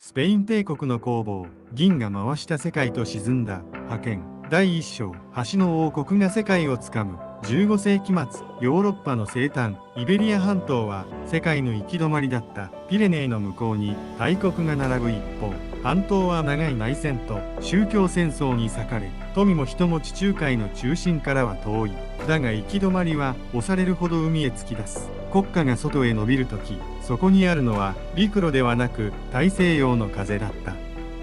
スペイン帝国の攻防、銀が回した世界と沈んだ覇権。第一章、橋の王国が世界をつかむ。15世紀末、ヨーロッパの西端、イベリア半島は世界の行き止まりだった。ピレネーの向こうに大国が並ぶ一方、半島は長い内戦と宗教戦争に裂かれ、富も人も地中海の中心からは遠い。だが行き止まりは押されるほど海へ突き出す。国家が外へ伸びるとき、そこにあるのは陸路ではなく大西洋の風だった。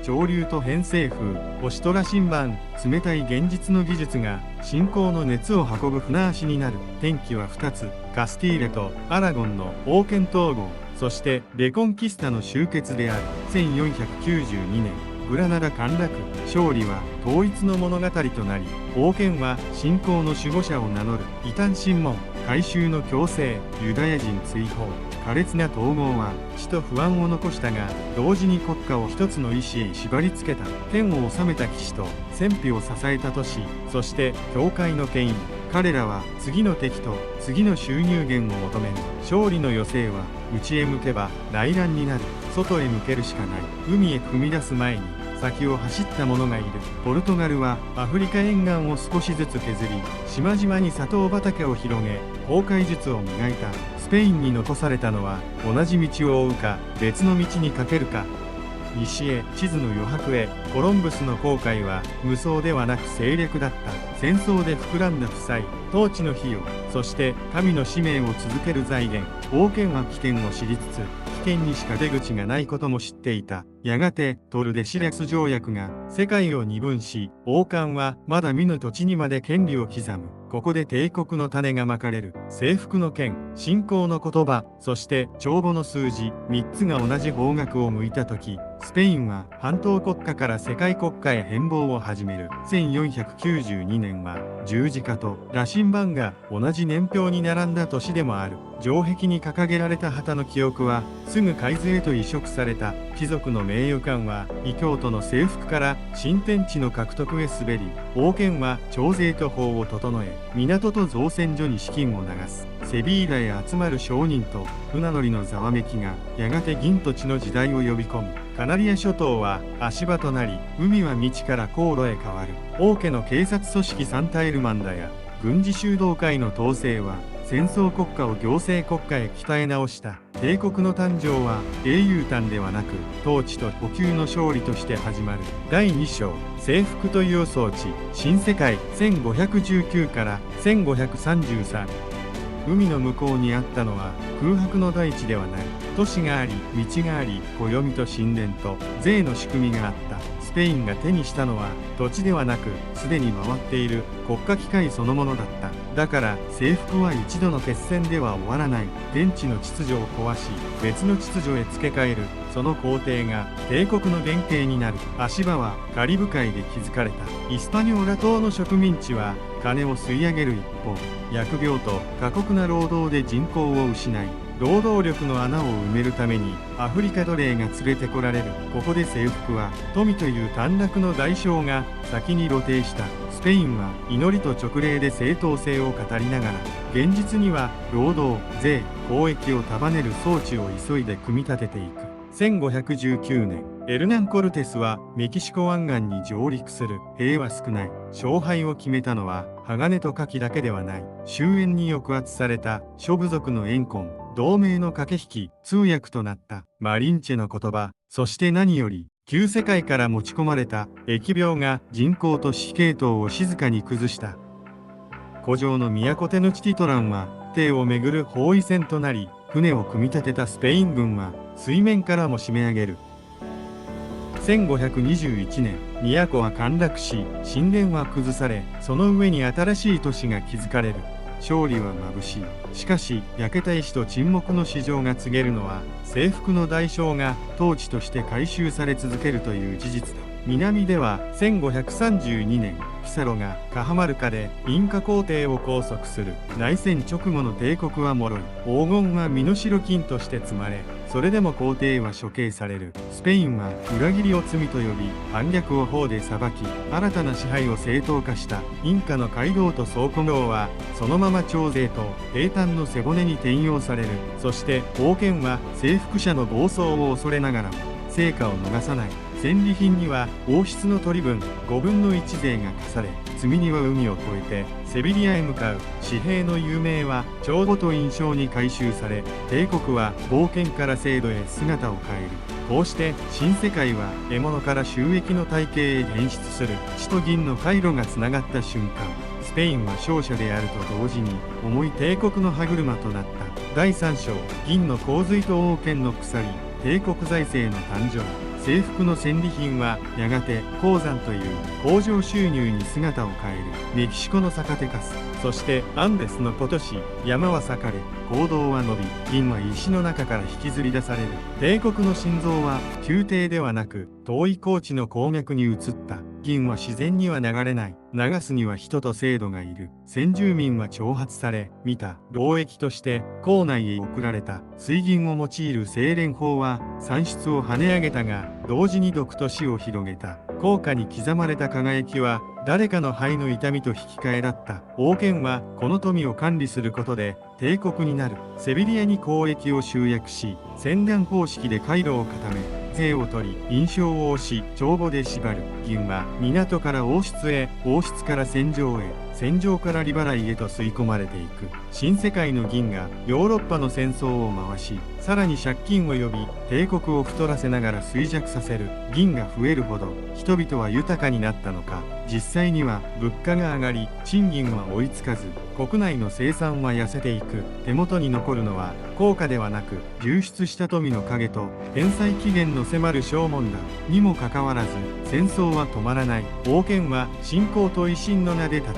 潮流と偏西風、星と羅針盤、冷たい現実の技術が信仰の熱を運ぶ船足になる。天気は2つ、カスティーレとアラゴンの王権統合、そしてレコンキスタの終結である。1492年、グラナダ陥落。勝利は統一の物語となり、王権は信仰の守護者を名乗る。異端審問、改宗の強制、ユダヤ人追放、苛烈な統合は死と不安を残したが、同時に国家を一つの意志へ縛り付けた。天を治めた騎士と戦費を支えた都市、そして教会の権威。彼らは次の敵と次の収入源を求める。勝利の余生は内へ向けば内乱になる。外へ向けるしかない。海へ踏み出す前に先を走った者がいる。ポルトガルはアフリカ沿岸を少しずつ削り、島々に砂糖畑を広げ、航海術を磨いた。スペインに残されたのは、同じ道を追うか別の道にかけるか。西へ、地図の余白へ。コロンブスの航海は無双ではなく政略だった。戦争で膨らんだ負債、統治の費用、そして神の使命を続ける財源。王権は危険を知りつつ、危険にしか出口がないことも知っていた。やがてトルデシレス条約が世界を二分し、王冠はまだ見ぬ土地にまで権利を刻む。ここで帝国の種がまかれる。征服の剣、信仰の言葉、そして帳簿の数字、3つが同じ方角を向いた時、スペインは半島国家から世界国家へ変貌を始める。1492年は十字架と羅針盤が同じ年表に並んだ年でもある。城壁に掲げられた旗の記憶はすぐ海津へと移植された。貴族の名誉感は異教徒の征服から新天地の獲得へ滑り、王権は徴税と法を整え、港と造船所に資金を流す。セビーラへ集まる商人と船乗りのざわめきがやがて銀と地の時代を呼び込む。カナリア諸島は足場となり、海は道から航路へ変わる。王家の警察組織サンタエルマンダや軍事修道会の統制は戦争国家を行政国家へ鍛え直した。帝国の誕生は英雄譚ではなく統治と補給の勝利として始まる。第2章、征服という装置、新世界。1519から1533。海の向こうにあったのは空白の大地ではない。都市があり、道があり、暦と神殿と税の仕組みがあった。スペインが手にしたのは土地ではなく、すでに回っている国家機械そのものだった。だから征服は一度の決戦では終わらない。天地の秩序を壊し、別の秩序へ付け替える。その工程が帝国の原型になる。足場はカリブ海で築かれた。イスパニョーラ島の植民地は金を吸い上げる一方、疫病と過酷な労働で人口を失い、労働力の穴を埋めるためにアフリカ奴隷が連れてこられる。ここで征服は富という短絡の代償が先に露呈した。スペインは祈りと直令で正当性を語りながら、現実には労働、税、交易を束ねる装置を急いで組み立てていく。1519年、エルナン・コルテスはメキシコ湾岸に上陸する。兵は少ない。勝敗を決めたのは鋼と火器だけではない。終焉に抑圧された諸部族の怨恨、同盟の駆け引き、通訳となったマリンチェの言葉、そして何より旧世界から持ち込まれた疫病が人口と指揮系統を静かに崩した。古城の都テノチティトランは帝をめぐる包囲戦となり、船を組み立てたスペイン軍は水面からも締め上げる。1521年、都は陥落し、神殿は崩され、その上に新しい都市が築かれる。勝利は眩しい。しかし、焼けた石と沈黙の市場が告げるのは、征服の代償が統治として回収され続けるという事実だ。南では1532年、ピサロがカハマルカでインカ皇帝を拘束する。内戦直後の帝国は脆い。黄金は身代金として積まれ、それでも皇帝は処刑される。スペインは裏切りを罪と呼び、反逆を法で裁き、新たな支配を正当化した。インカの街道と倉庫業はそのまま徴税と兵隊の背骨に転用される。そして王権は征服者の暴走を恐れながらも成果を逃さない。戦利品には王室の取り分5分の1税が課され、積み荷は海を越えてセビリアへ向かう。紙幣の有名は帳簿と印章に回収され、帝国は冒険から制度へ姿を変える。こうして新世界は獲物から収益の体系へ変質する。血と銀の回路がつながった瞬間、スペインは勝者であると同時に重い帝国の歯車となった。第3章、銀の洪水と王権の鎖。帝国財政の誕生。征服の戦利品はやがて鉱山という工場収入に姿を変える。メキシコのサカテカス、そしてアンデスのポトシ。山は裂かれ、坑道は伸び、銀は石の中から引きずり出される。帝国の心臓は宮廷ではなく遠い高地の鉱脈に移った。銀は自然には流れない。流すには人と制度がいる。先住民は挑発され、見た労役として校内へ送られた。水銀を用いる精錬法は産出を跳ね上げたが、同時に毒と死を広げた。硬貨に刻まれた輝きは誰かの肺の痛みと引き換えだった。王権はこの富を管理することで帝国になる。セビリアに交易を集約し、船団方式で回路を固め、税を取り、印象を押し、帳簿で縛る。銀は港から王室へ、王室から戦場へ、戦場から利払いへと吸い込まれていく。新世界の銀がヨーロッパの戦争を回し、さらに借金を呼び、帝国を太らせながら衰弱させる。銀が増えるほど人々は豊かになったのか。実際には物価が上がり、賃金は追いつかず、国内の生産は痩せていく。手元に残るのは硬貨ではなく、流出した富の影と返済期限の迫る証文だ。にもかかわらず戦争は止まらない。王権は信仰と威信の名で戦い、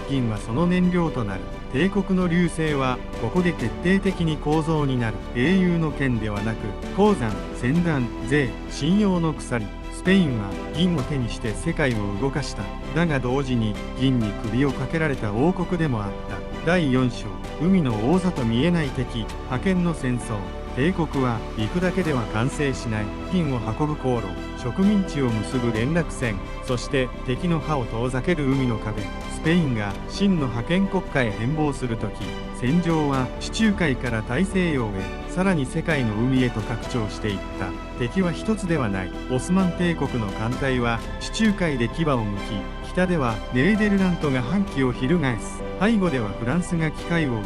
銀はその燃料となる。帝国の隆盛はここで決定的に構造になる。英雄の剣ではなく鉱山、船団、税、信用の鎖。スペインは銀を手にして世界を動かした。だが同時に銀に首をかけられた王国でもあった。第4章、海の王座と見えない敵。覇権の戦争。帝国は陸だけでは完成しない。金を運ぶ航路、植民地を結ぶ連絡線、そして敵の歯を遠ざける海の壁。スペインが真の覇権国家へ変貌するとき、戦場は地中海から大西洋へ、さらに世界の海へと拡張していった。敵は一つではない。オスマン帝国の艦隊は地中海で牙を向き、北ではネーデルラントが反旗を翻す。背後ではフランスが機会を伺い、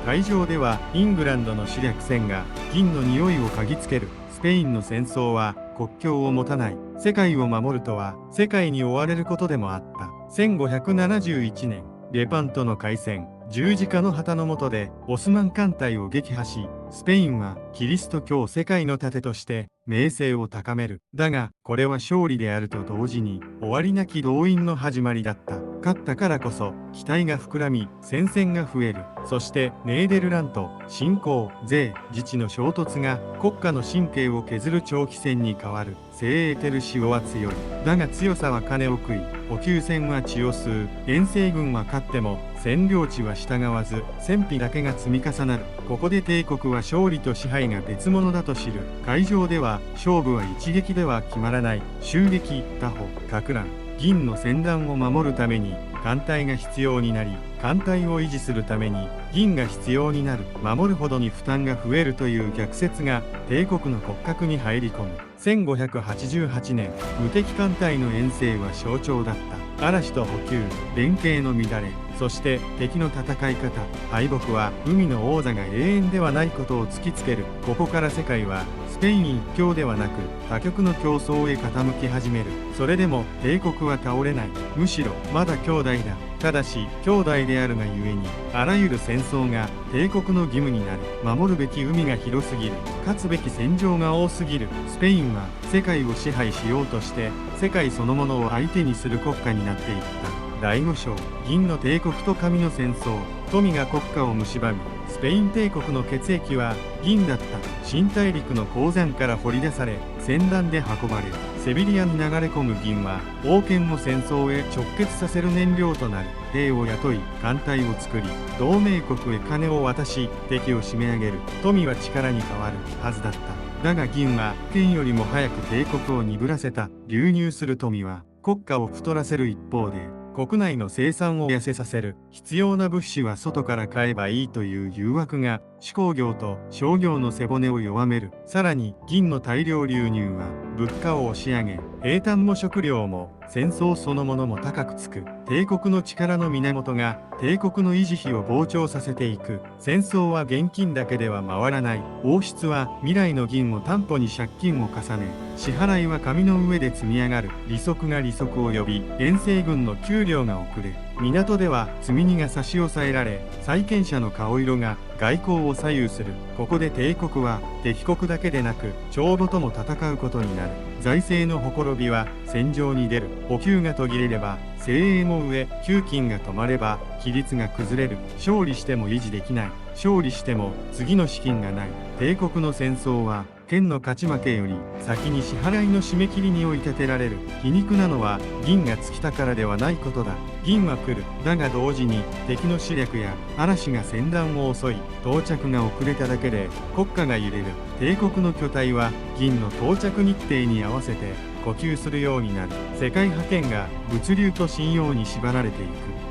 海上ではイングランドの主力船が銀の匂いを嗅ぎつける。スペインの戦争は国境を持たない。世界を守るとは世界に追われることでもあった。1571年、レパントの海戦、十字架の旗の下でオスマン艦隊を撃破し、スペインはキリスト教世界の盾として名声を高める。だがこれは勝利であると同時に終わりなき動員の始まりだった。勝ったからこそ期待が膨らみ、戦線が増える。そしてネーデルラント、侵攻、税、自治の衝突が国家の神経を削る長期戦に変わる。聖エーテルシオは強い。だが強さは金を食い、補給船は血を吸う。遠征軍は勝っても占領地は従わず、戦費だけが積み重なる。ここで帝国は勝利と支配が別物だと知る。海上では勝負は一撃では決まらない。襲撃、打破、か乱。銀の船団を守るために艦隊が必要になり、艦隊を維持するために銀が必要になる。守るほどに負担が増えるという逆説が帝国の骨格に入り込む。1588年、無敵艦隊の遠征は象徴だった。嵐と補給、連携の乱れ、そして敵の戦い方、敗北は海の王座が永遠ではないことを突きつける。ここから世界はスペイン一強ではなく他極の競争へ傾き始める。それでも帝国は倒れない。むしろまだ兄弟だ。ただし兄弟であるがゆえにあらゆる戦争が帝国の義務になる。守るべき海が広すぎる。勝つべき戦場が多すぎる。スペインは世界を支配しようとして世界そのものを相手にする国家になっていった。第5章、銀の帝国と神の戦争。富が国家を蝕み、スペイン帝国の血液は銀だった。新大陸の鉱山から掘り出され、船団で運ばれる。セビリアに流れ込む銀は王権を戦争へ直結させる燃料となる。兵を雇い、艦隊を作り、同盟国へ金を渡し、敵を締め上げる。富は力に変わるはずだった。だが銀は剣よりも早く帝国を鈍らせた。流入する富は国家を太らせる一方で、国内の生産を痩せさせる。必要な物資は外から買えばいいという誘惑が手工業と商業の背骨を弱める。さらに銀の大量流入は物価を押し上げ、兵隊も食料も戦争そのものも高くつく。帝国の力の源が帝国の維持費を膨張させていく。戦争は現金だけでは回らない。王室は未来の銀を担保に借金を重ね、支払いは紙の上で積み上がる。利息が利息を呼び、遠征軍の給料が遅れ、港では積み荷が差し押さえられ、債権者の顔色が外交を左右する。ここで帝国は敵国だけでなく帳簿とも戦うことになる。財政のほころびは戦場に出る。補給が途切れれば精鋭も飢え、給金が止まれば規律が崩れる。勝利しても維持できない。勝利しても次の資金がない。帝国の戦争は剣の勝ち負けより先に支払いの締め切りに追い立てられる。皮肉なのは銀が尽きたからではないことだ。銀は来る。だが同時に敵の主力や嵐が船団を襲い、到着が遅れただけで国家が揺れる。帝国の巨体は銀の到着日程に合わせて呼吸するようになる。世界覇権が物流と信用に縛られていく。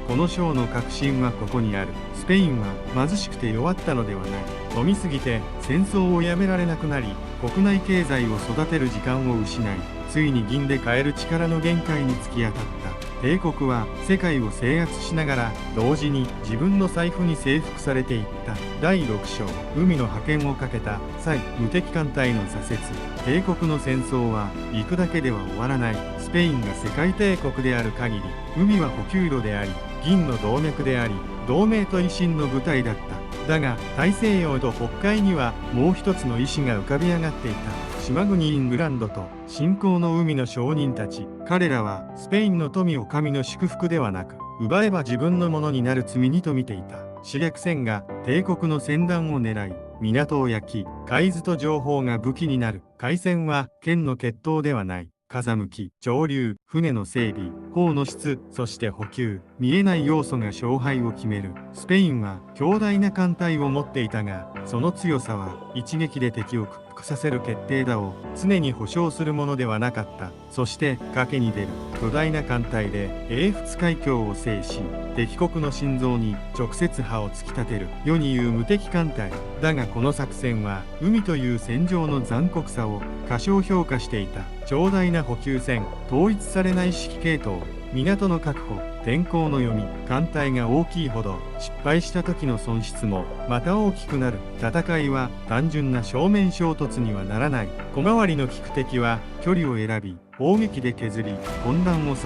この章の核心はここにある。スペインは貧しくて弱ったのではない。富みすぎて戦争をやめられなくなり、国内経済を育てる時間を失い、ついに銀で買える力の限界に突き当たった。帝国は世界を制圧しながら同時に自分の財布に征服されていった。第6章、海の覇権をかけた際無敵艦隊の挫折。帝国の戦争は陸だけでは終わらない。スペインが世界帝国である限り、海は補給路であり、銀の動脈であり、同盟と維新の舞台だった。だが大西洋と北海にはもう一つの意志が浮かび上がっていた。島国イングランドと信仰の海の商人たち。彼らはスペインの富を神の祝福ではなく、奪えば自分のものになる罪にと見ていた。主力船が帝国の船団を狙い、港を焼き、海図と情報が武器になる。海戦は剣の決闘ではない。風向き、潮流、船の整備、砲の質、そして補給、見えない要素が勝敗を決める。スペインは強大な艦隊を持っていたが、その強さは一撃で敵を屈服させる決定打を常に保証するものではなかった。そして賭けに出る。巨大な艦隊で英仏海峡を制し、敵国の心臓に直接刃を突き立てる。世に言う無敵艦隊。だがこの作戦は海という戦場の残酷さを過小評価していた。長大な補給線、統一されない指揮系統、港の確保、天候の読み、艦隊が大きいほど失敗した時の損失もまた大きくなる。戦いは単純な正面衝突にはならない。小回りの利く敵は距離を選び、砲撃で削り混乱を誘う。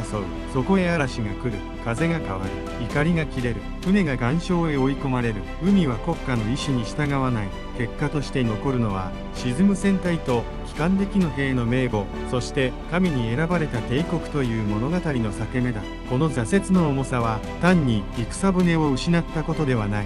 そこへ嵐が来る。風が変わる。怒りが切れる。船が岩礁へ追い込まれる。海は国家の意志に従わない。結果として残るのは沈む船体と機関的の兵の名簿、そして神に選ばれた帝国という物語の裂け目だ。この挫折の重さは単に戦船を失ったことではない。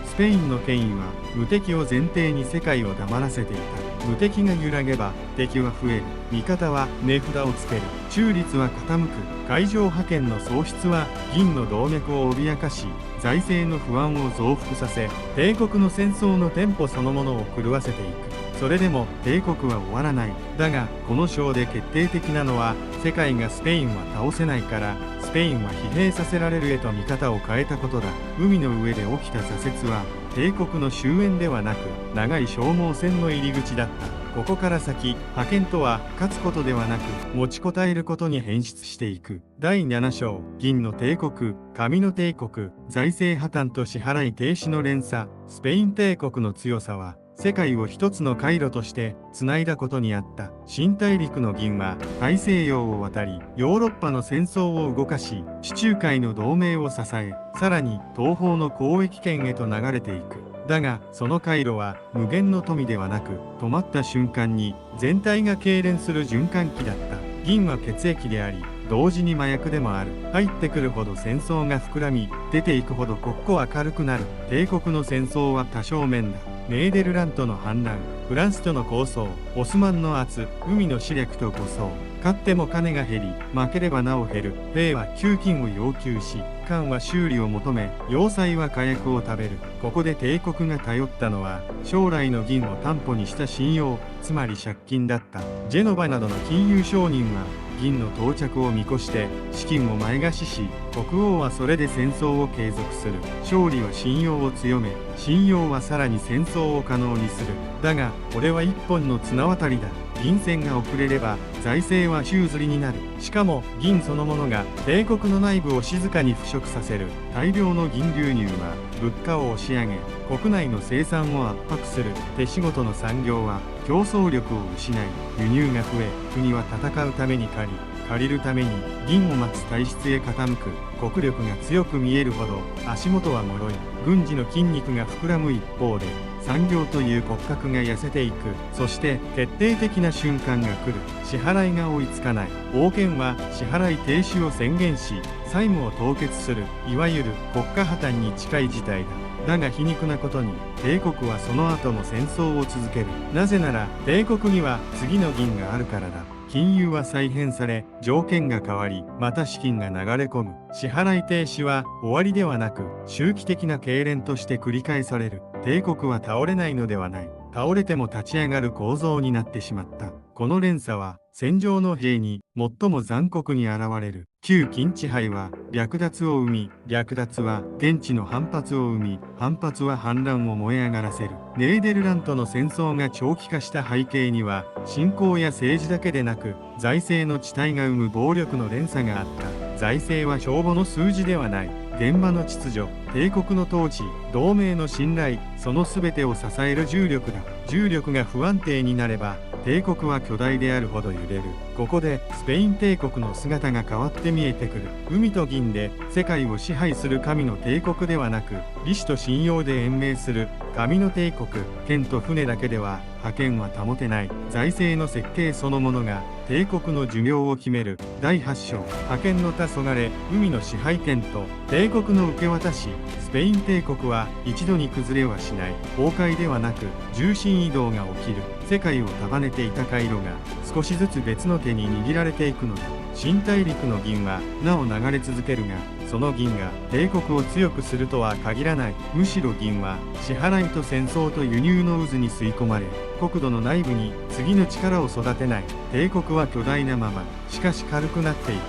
スペインの権威は無敵を前提に世界を黙らせていた。無敵が揺らげば敵は増える。味方は値札をつける。中立は傾く。海上覇権の喪失は銀の動脈を脅かし、財政の不安を増幅させ、帝国の戦争のテンポそのものを狂わせていく。それでも帝国は終わらない。だがこの章で決定的なのは、世界がスペインは倒せないからスペインは疲弊させられるへと見方を変えたことだ。海の上で起きた挫折は帝国の終焉ではなく、長い消耗戦の入り口だった。ここから先、覇権とは勝つことではなく持ちこたえることに変質していく。第7章、銀の帝国、紙の帝国、財政破綻と支払い停止の連鎖。スペイン帝国の強さは世界を一つの回路としてつないだことにあった。新大陸の銀は大西洋を渡り、ヨーロッパの戦争を動かし、地中海の同盟を支え、さらに東方の交易圏へと流れていく。だがその回路は無限の富ではなく、止まった瞬間に全体が痙攣する循環器だった。銀は血液であり、同時に麻薬でもある。入ってくるほど戦争が膨らみ、出ていくほど国庫は軽くなる。帝国の戦争は多正面だ。ネーデルラントの反乱、フランスとの抗争、オスマンの圧、海の試略と護送。勝っても金が減り、負ければなお減る。兵は給金を要求し、官は修理を求め、要塞は火薬を食べる。ここで帝国が頼ったのは、将来の銀を担保にした信用、つまり借金だった。ジェノバなどの金融商人は、銀の到着を見越して資金を前貸しし、国王はそれで戦争を継続する。勝利は信用を強め、信用はさらに戦争を可能にする。だがこれは一本の綱渡りだ。銀銭が遅れれば財政は宙づりになる。しかも銀そのものが帝国の内部を静かに腐食させる。大量の銀流入は物価を押し上げ、国内の生産を圧迫する。手仕事の産業は競争力を失い、輸入が増え、国は戦うために借りるために銀を待つ体質へ傾く。国力が強く見えるほど足元は脆い。軍事の筋肉が膨らむ一方で、産業という骨格が痩せていく。そして決定的な瞬間が来る。支払いが追いつかない。王権は支払い停止を宣言し、債務を凍結する。いわゆる国家破綻に近い事態だ。だが皮肉なことに帝国はその後も戦争を続ける。なぜなら帝国には次の銀があるからだ。金融は再編され、条件が変わり、また資金が流れ込む。支払い停止は終わりではなく、周期的な痙攣として繰り返される。帝国は倒れないのではない。倒れても立ち上がる構造になってしまった。この連鎖は戦場の兵に最も残酷に現れる。旧金支配は略奪を生み、略奪は現地の反発を生み、反発は反乱を燃え上がらせる。ネーデルラントの戦争が長期化した背景には、信仰や政治だけでなく、財政の遅滞が生む暴力の連鎖があった。財政は帳簿の数字ではない。現場の秩序、帝国の統治、同盟の信頼、その全てを支える重力だ。重力が不安定になれば、帝国は巨大であるほど揺れる。ここでスペイン帝国の姿が変わって見えてくる。海と銀で世界を支配する神の帝国ではなく、利子と信用で延命する神の帝国。剣と船だけでは覇権は保てない。財政の設計そのものが帝国の寿命を決める。第8章、覇権の黄昏。海の支配権と帝国の受け渡し。スペイン帝国は一度に崩れはしない。崩壊ではなく重心移動が起きる。世界を束ねていた回路が少しずつ別の手に握られていくのだ。新大陸の銀はなお流れ続けるが、その銀が帝国を強くするとは限らない。むしろ銀は支払いと戦争と輸入の渦に吸い込まれ、国土の内部に次の力を育てない。帝国は巨大なまま、しかし軽くなっていく。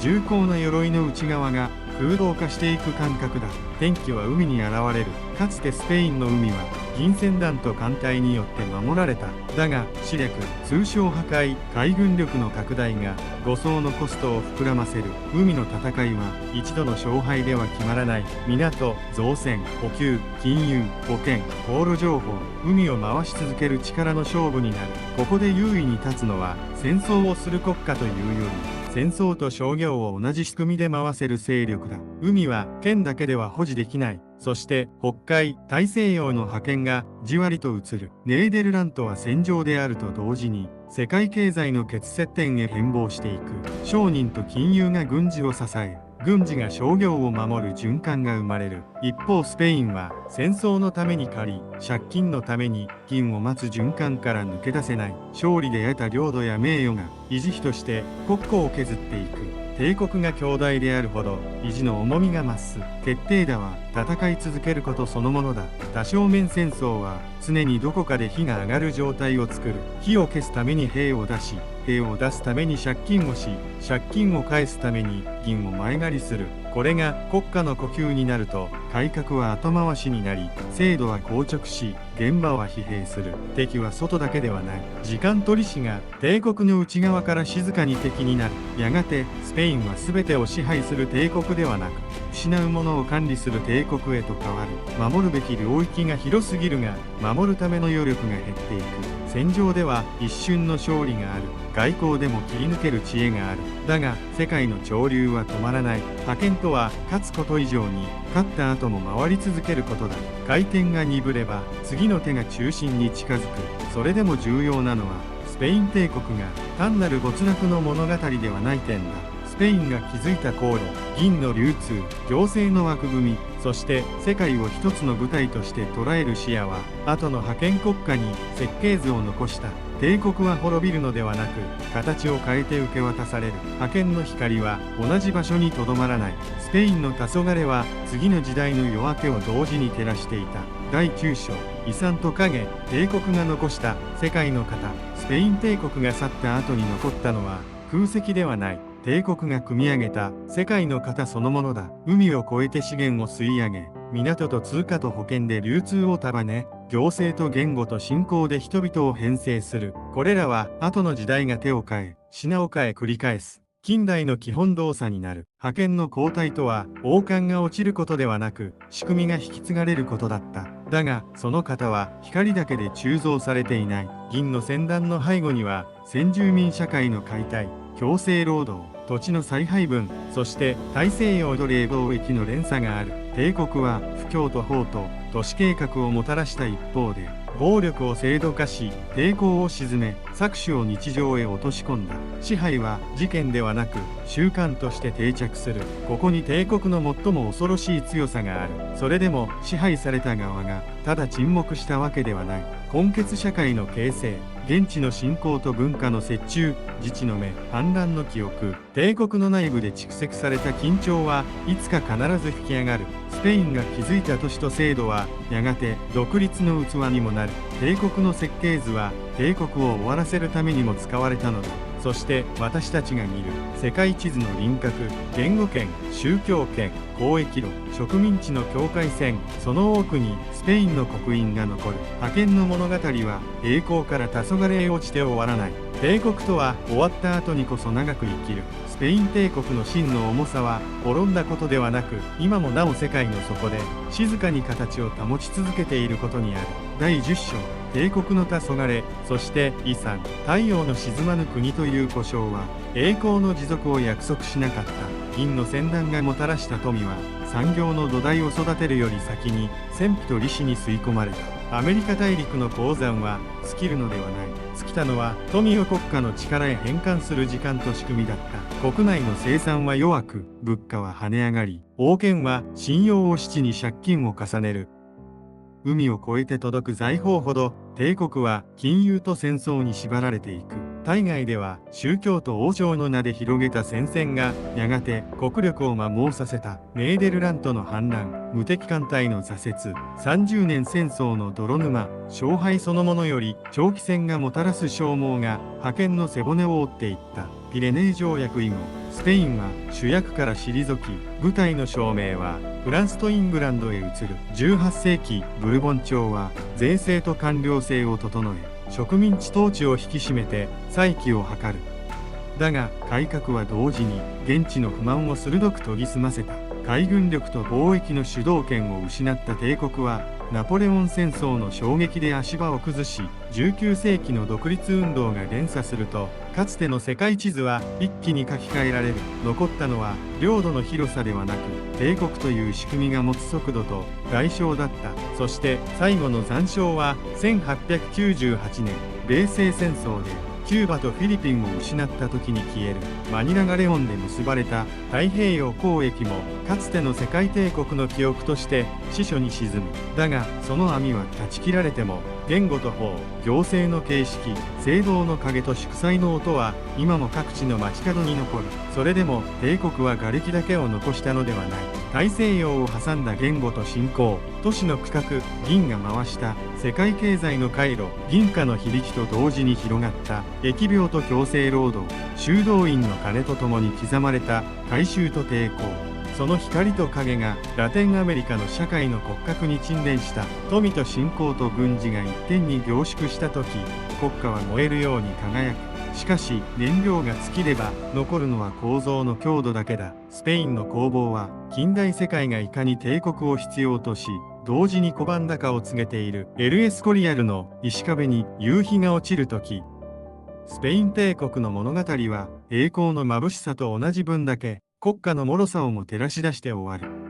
重厚な鎧の内側が空洞化していく感覚だ。天気は海に現れる。かつてスペインの海は銀船団と艦隊によって守られた。だが試略、通商破壊、海軍力の拡大が護送のコストを膨らませる。海の戦いは一度の勝敗では決まらない。港、造船、補給、金融、保険、航路情報、海を回し続ける力の勝負になる。ここで優位に立つのは戦争をする国家というより、戦争と商業を同じ仕組みで回せる勢力だ。海は剣だけでは保持できない。そして北海、大西洋の覇権がじわりと移る。ネーデルラントは戦場であると同時に世界経済の決接点へ変貌していく。商人と金融が軍事を支え、軍事が商業を守る循環が生まれる。一方スペインは戦争のために借り、借金のために銀を待つ循環から抜け出せない。勝利で得た領土や名誉が維持費として国庫を削っていく。帝国が強大であるほど維持の重みが増す。決定打は戦い続けることそのものだ。多正面戦争は常にどこかで火が上がる状態を作る。火を消すために兵を出し、兵を出すために借金をし、借金を返すために銀を前借りする。これが国家の呼吸になると、改革は後回しになり、制度は硬直し、現場は疲弊する。敵は外だけではない。時間取り師が帝国の内側から静かに敵になる。やがてスペインは全てを支配する帝国ではなく、失うものを管理する帝国へと変わる。守るべき領域が広すぎるが、守るための余力が減っていく。戦場では一瞬の勝利がある。外交でも切り抜ける知恵がある。だが世界の潮流は止まらない。覇権とは勝つこと以上に勝った後も回り続けることだ。回転が鈍れば次の手が中心に近づく。それでも重要なのはスペイン帝国が単なる没落の物語ではない点だ。スペインが築いた航路、銀の流通、行政の枠組み、そして世界を一つの舞台として捉える視野は後の覇権国家に設計図を残した。帝国は滅びるのではなく形を変えて受け渡される。覇権の光は同じ場所にとどまらない。スペインの黄昏は次の時代の夜明けを同時に照らしていた。第9章、遺産と影。帝国が残した世界の型。スペイン帝国が去った後に残ったのは空席ではない。帝国が組み上げた世界の型そのものだ。海を越えて資源を吸い上げ、港と通貨と保険で流通を束ね、行政と言語と信仰で人々を編成する。これらは後の時代が手を変え、品を変え繰り返す。近代の基本動作になる。覇権の交代とは、王冠が落ちることではなく、仕組みが引き継がれることだった。だが、その型は光だけで鋳造されていない。銀の戦団の背後には、先住民社会の解体、強制労働、土地の再配分、そして大西洋奴隷貿易の連鎖がある。帝国は不況と法と都市計画をもたらした一方で、暴力を制度化し、抵抗を鎮め、搾取を日常へ落とし込んだ。支配は事件ではなく習慣として定着する。ここに帝国の最も恐ろしい強さがある。それでも支配された側がただ沈黙したわけではない。混血社会の形成、現地の信仰と文化の折衷、自治の目、反乱の記憶、帝国の内部で蓄積された緊張はいつか必ず吹き上がる。スペインが築いた都市と制度はやがて独立の器にもなる。帝国の設計図は帝国を終わらせるためにも使われたのだ。そして私たちが見る世界地図の輪郭、言語圏、宗教圏、交易路、植民地の境界線、その多くにスペインの刻印が残る。覇権の物語は栄光から黄昏へ落ちて終わらない。帝国とは終わった後にこそ長く生きる。スペイン帝国の真の重さは滅んだことではなく、今もなお世界の底で静かに形を保ち続けていることにある。第10章、帝国の黄昏、そして遺産、太陽の沈まぬ国という呼称は栄光の持続を約束しなかった。銀の戦団がもたらした富は産業の土台を育てるより先に戦費と利子に吸い込まれた。アメリカ大陸の鉱山は尽きるのではない。尽きたのは富を国家の力へ変換する時間と仕組みだった。国内の生産は弱く、物価は跳ね上がり、王権は信用を質に借金を重ねる。海を越えて届く財宝ほど帝国は金融と戦争に縛られていく。対外では宗教と王朝の名で広げた戦線がやがて国力を摩耗させた。ネーデルラントの反乱、無敵艦隊の挫折、30年戦争の泥沼、勝敗そのものより長期戦がもたらす消耗が覇権の背骨を折っていった。ピレネー条約以後、スペインは主役から退き、部隊の照明はフランスとイングランドへ移る。18世紀、ブルボン朝は税制と官僚制を整え、植民地統治を引き締めて再起を図る。だが改革は同時に現地の不満を鋭く研ぎ澄ませた。海軍力と貿易の主導権を失った帝国はナポレオン戦争の衝撃で足場を崩し、19世紀の独立運動が連鎖すると、かつての世界地図は一気に書き換えられる。残ったのは領土の広さではなく、帝国という仕組みが持つ速度と外傷だった。そして最後の残傷は1898年米西戦争でキューバとフィリピンを失った時に消える。マニラガレオンで結ばれた太平洋交易もかつての世界帝国の記憶として死書に沈む。だがその網は断ち切られても、言語と法、行政の形式、聖堂の影と祝祭の音は今も各地の街角に残る。それでも帝国は瓦礫だけを残したのではない。大西洋を挟んだ言語と信仰、都市の区画、銀が回した世界経済の回路、銀貨の響きと同時に広がった疫病と強制労働、修道院の鐘とともに刻まれた改宗と抵抗。その光と影がラテンアメリカの社会の骨格に沈殿した。富と信仰と軍事が一点に凝縮した時、国家は燃えるように輝く。しかし燃料が尽きれば残るのは構造の強度だけだ。スペインの攻防は近代世界がいかに帝国を必要とし、同時に拒んだかを告げている。エル・エスコリアルの石壁に夕日が落ちる時、スペイン帝国の物語は栄光の眩しさと同じ分だけ国家の脆さをも照らし出して終わる。